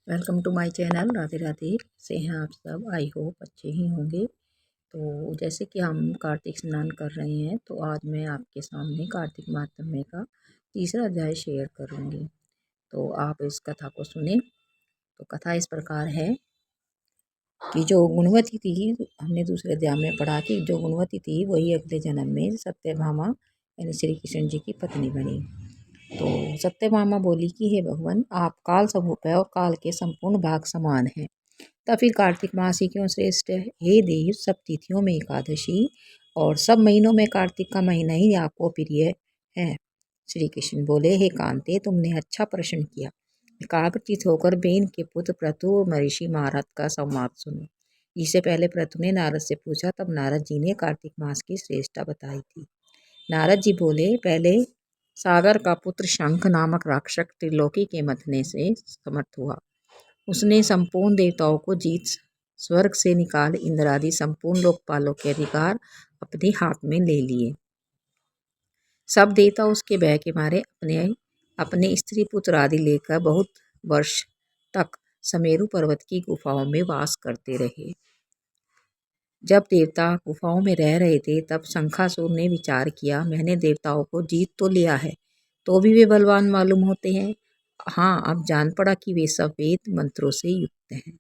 Welcome to my channel. Radhe Radhe से हैं आप सब। आई होप अच्छे ही होंगे। तो जैसे कि हम कार्तिक स्नान कर रहे हैं, तो आज मैं आपके सामने कार्तिक माहात्म्य का तीसरा अध्याय शेयर करूंगी। तो आप इस कथा को सुने। तो कथा इस प्रकार है कि जो गुणवती थी, हमने दूसरे अध्याय में पढ़ा कि जो गुणवती थी वही अगले जन्म में सत्यभामा यानी श्री कृष्ण जी की पत्नी बनी। तो सत्यभामा बोली कि हे भगवान, आप काल स्वरूप है और काल के संपूर्ण भाग समान है। तब फिर कार्तिक मास ही क्यों श्रेष्ठ है? हे देव, सब तिथियों में एकादशी और सब महीनों में कार्तिक का महीना ही आपको प्रिय है। श्री कृष्ण बोले, हे कांते, तुमने अच्छा प्रश्न किया। एकाग्रचित होकर बेन के पुत्र प्रतु और महर्षि नारद का संवाद सुनो। इससे पहले प्रतु ने नारद से पूछा, तब नारद जी ने कार्तिक मास की श्रेष्ठता बताई थी। नारद जी बोले, पहले सागर का पुत्र शंख नामक राक्षस त्रिलोकी के मथने से समर्थ हुआ। उसने संपूर्ण देवताओं को जीत स्वर्ग से निकाल इंद्र आदि संपूर्ण लोकपालों के अधिकार अपने हाथ में ले लिए। सब देवता उसके भय के मारे अपने अपने स्त्री पुत्र आदि लेकर बहुत वर्ष तक समेरु पर्वत की गुफाओं में वास करते रहे। जब देवता गुफाओं में रह रहे थे, तब शंखासुर ने विचार किया, मैंने देवताओं को जीत तो लिया है, तो भी वे बलवान मालूम होते हैं। हाँ, अब जान पड़ा कि वे सब वेद मंत्रों से युक्त हैं।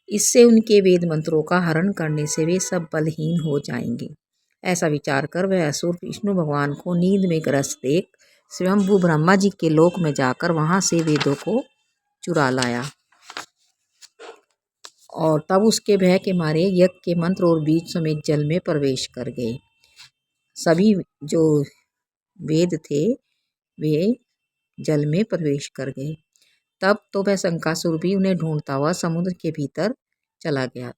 इससे उनके वेद मंत्रों का हरण करने से वे सब बलहीन हो जाएंगे। ऐसा विचार कर वह असुर विष्णु भगवान को नींद में ग्रस्त देख स्वयंभू ब्रह्मा जी के लोक में जाकर वहां से वेदों को चुरा लाया और तब उसके भय के मारे यज्ञ के मंत्र और बीज समेत जल में प्रवेश कर गए। सभी जो वेद थे वे जल में प्रवेश कर गए। तब तो वह शंखासुर भी उन्हें ढूंढता हुआ समुद्र के भीतर चला गया,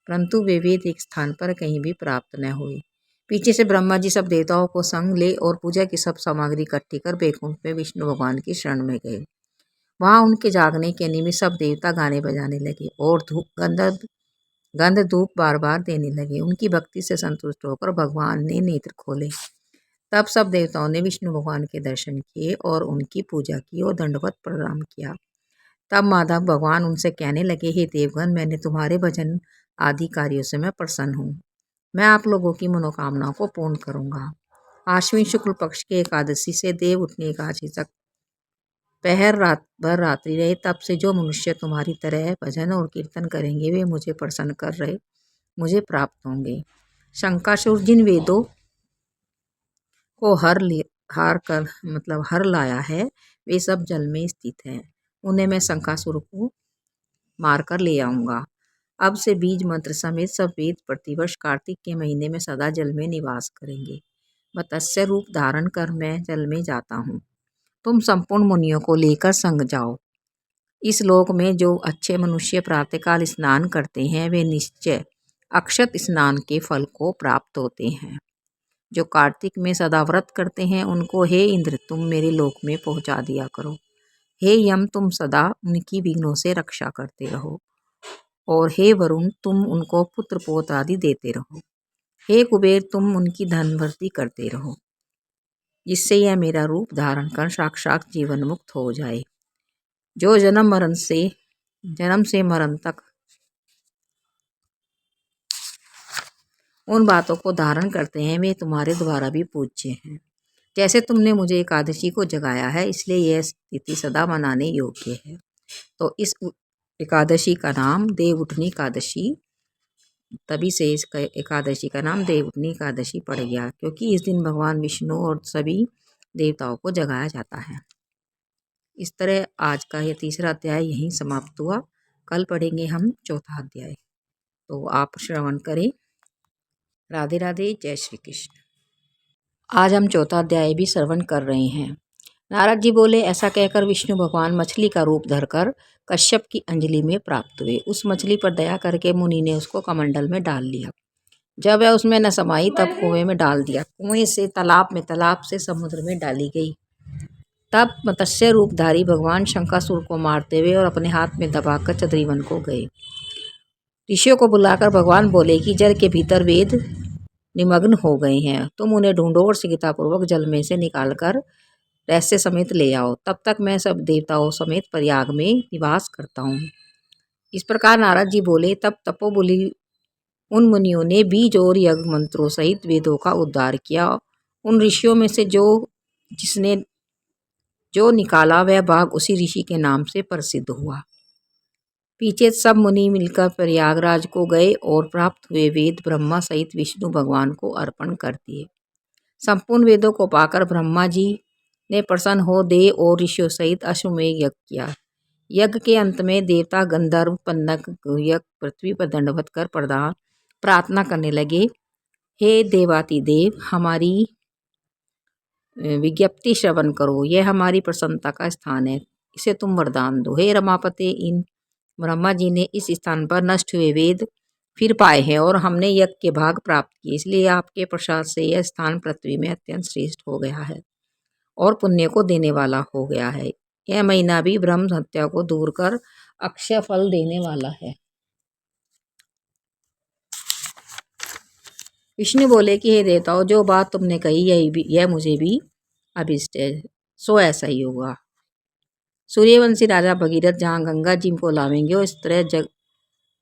परंतु वे वेद एक स्थान पर कहीं भी प्राप्त न हुए। पीछे से ब्रह्मा जी सब देवताओं को संग ले और पूजा की सब सामग्री इकट्ठी कर बैकुंठ में विष्णु भगवान की शरण में गए। वहां उनके जागने के निमित्त सब देवता गाने बजाने लगे और गंध धूप बार बार देने लगे। उनकी भक्ति से संतुष्ट होकर भगवान ने नेत्र खोले। तब सब देवताओं ने विष्णु भगवान के दर्शन किए और उनकी पूजा की और दंडवत प्रणाम किया। तब माधव भगवान उनसे कहने लगे, हे देवगण, मैंने तुम्हारे भजन आदि कार्यों से मैं प्रसन्न हूँ। मैं आप लोगों की मनोकामनाओं को पूर्ण करूँगा। आश्विन शुक्ल पक्ष के एकादशी से देव उठने एकादशी तक पहर रात भर रात्रि रहे। तब से जो मनुष्य तुम्हारी तरह भजन और कीर्तन करेंगे वे मुझे प्रसन्न कर रहे मुझे प्राप्त होंगे। शंकासुर जिन वेदों को हर लाया है, वे सब जल में स्थित हैं। उन्हें मैं शंकासुर को मारकर ले आऊंगा। अब से बीज मंत्र समेत सब वेद प्रतिवर्ष कार्तिक के महीने में सदा जल में निवास करेंगे। मत्स्य रूप धारण कर मैं जल में जाता हूँ। तुम संपूर्ण मुनियों को लेकर संग जाओ। इस लोक में जो अच्छे मनुष्य प्रातःकाल स्नान करते हैं वे निश्चय अक्षत स्नान के फल को प्राप्त होते हैं। जो कार्तिक में सदा व्रत करते हैं उनको हे इंद्र, तुम मेरे लोक में पहुंचा दिया करो। हे यम, तुम सदा उनकी विघ्नों से रक्षा करते रहो। और हे वरुण, तुम उनको पुत्र पौत्र आदि देते रहो। हे कुबेर, तुम उनकी धन वृद्धि करते रहो, जिससे यह मेरा रूप धारण कर साक्षात जीवन मुक्त हो जाए। जो जन्म से मरण तक उन बातों को धारण करते हैं वे तुम्हारे द्वारा भी पूज्य हैं। जैसे तुमने मुझे एकादशी को जगाया है, इसलिए यह तिथि सदा मनाने योग्य है। तो इस एकादशी का नाम देवउठनी एकादशी, तभी से इस एकादशी का नाम देवउठनी एकादशी पड़ गया, क्योंकि इस दिन भगवान विष्णु और सभी देवताओं को जगाया जाता है। इस तरह आज का यह तीसरा अध्याय यहीं समाप्त हुआ। कल पढ़ेंगे हम चौथा अध्याय। तो आप श्रवण करें। राधे राधे, जय श्री कृष्ण। आज हम चौथा अध्याय भी श्रवण कर रहे हैं। नारद जी बोले, ऐसा कहकर विष्णु भगवान मछली का रूप धरकर कश्यप की अंजलि में प्राप्त हुए। उस मछली पर दया करके मुनि ने उसको कमंडल में डाल लिया। जब वह उसमें न समाई तब कुएं में डाल दिया। कुएं से तालाब में, तालाब से समुद्र में डाली गई। तब मत्स्य रूपधारी भगवान शंखासुर को मारते हुए और अपने हाथ में दबाकर चंद्रीवन को गए। ऋषियों को बुलाकर भगवान बोले कि जल के भीतर वेद निमग्न हो गए हैं, तुम उन्हें ढूंढो और शीघ्रतापूर्वक जल में से निकालकर रहस्य समेत ले आओ, तब तक मैं सब देवताओं समेत प्रयाग में निवास करता हूँ। इस प्रकार नारद जी बोले। तब तपोबली उन मुनियों ने बीज और यज्ञ मंत्रों सहित वेदों का उद्धार किया। उन ऋषियों में से जिसने जो निकाला वह बाघ उसी ऋषि के नाम से प्रसिद्ध हुआ। पीछे सब मुनि मिलकर प्रयागराज को गए और प्राप्त हुए वेद ब्रह्मा सहित विष्णु भगवान को अर्पण कर दिए। संपूर्ण वेदों को पाकर ब्रह्मा जी ने प्रसन्न हो देव और ऋषियों सहित अश्वमेध यज्ञ किया। यज्ञ के अंत में देवता गंधर्व पन्नग यज्ञ पृथ्वी पर दंडवत कर प्रार्थना करने लगे। हे देवातिदेव, हमारी विज्ञप्ति श्रवण करो, यह हमारी प्रसन्नता का स्थान है, इसे तुम वरदान दो। हे रमापते, इन ब्रह्मा जी ने इस स्थान पर नष्ट हुए वेद फिर पाए हैं और हमने यज्ञ के भाग प्राप्त किए, इसलिए आपके प्रसाद से यह स्थान पृथ्वी में अत्यंत श्रेष्ठ हो गया है और पुण्य को देने वाला हो गया है। यह महीना भी ब्रह्म हत्या को दूर कर अक्षय फल देने वाला है। विष्णु बोले कि हे देवताओं, जो बात तुमने कही यह मुझे भी अभिष्ट है, सो ऐसा ही होगा। सूर्यवंशी राजा भगीरथ जहाँ गंगा जी को लावेंगे और इस तरह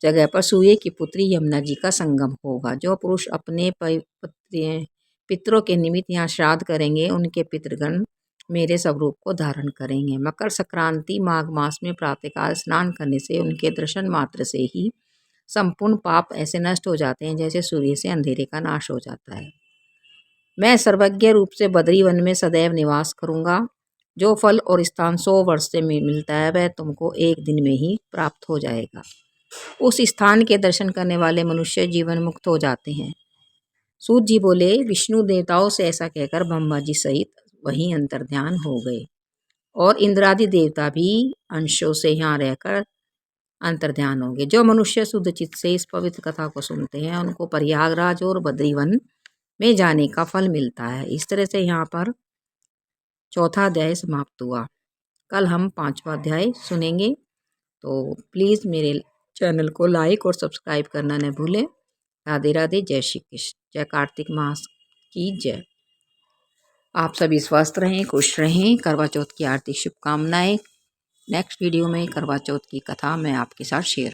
जगह पर सूर्य की पुत्री यमुना जी का संगम होगा। जो पुरुष अपने पितरों के निमित्त यहाँ श्राद्ध करेंगे, उनके पितृगण मेरे स्वरूप को धारण करेंगे। मकर संक्रांति माघ मास में प्रातःकाल स्नान करने से उनके दर्शन मात्र से ही संपूर्ण पाप ऐसे नष्ट हो जाते हैं जैसे सूर्य से अंधेरे का नाश हो जाता है। मैं सर्वज्ञ रूप से बद्री वन में सदैव निवास करूँगा। जो फल और स्थान 100 वर्ष से मिलता है वह तुमको एक दिन में ही प्राप्त हो जाएगा। उस स्थान के दर्शन करने वाले मनुष्य जीवन मुक्त हो जाते हैं। सूत जी बोले। विष्णु देवताओं से ऐसा कहकर ब्रह्मा जी सहित वहीं अंतर्ध्यान हो गए और इंद्रादि देवता भी अंशों से यहाँ रहकर अंतर्ध्यान हो गए। जो मनुष्य शुद्ध चित्त से इस पवित्र कथा को सुनते हैं उनको प्रयागराज और बद्रीवन में जाने का फल मिलता है। इस तरह से यहाँ पर चौथा अध्याय समाप्त हुआ। कल हम 5वां अध्याय सुनेंगे, तो प्लीज़ मेरे चैनल को लाइक और सब्सक्राइब करना न भूलें। राधे राधे, जय श्री कृष्ण, जय कार्तिक मास की जय। आप सभी स्वस्थ रहें, खुश रहें। करवा चौथ की हार्दिक शुभकामनाएं। नेक्स्ट वीडियो में करवा चौथ की कथा मैं आपके साथ शेयर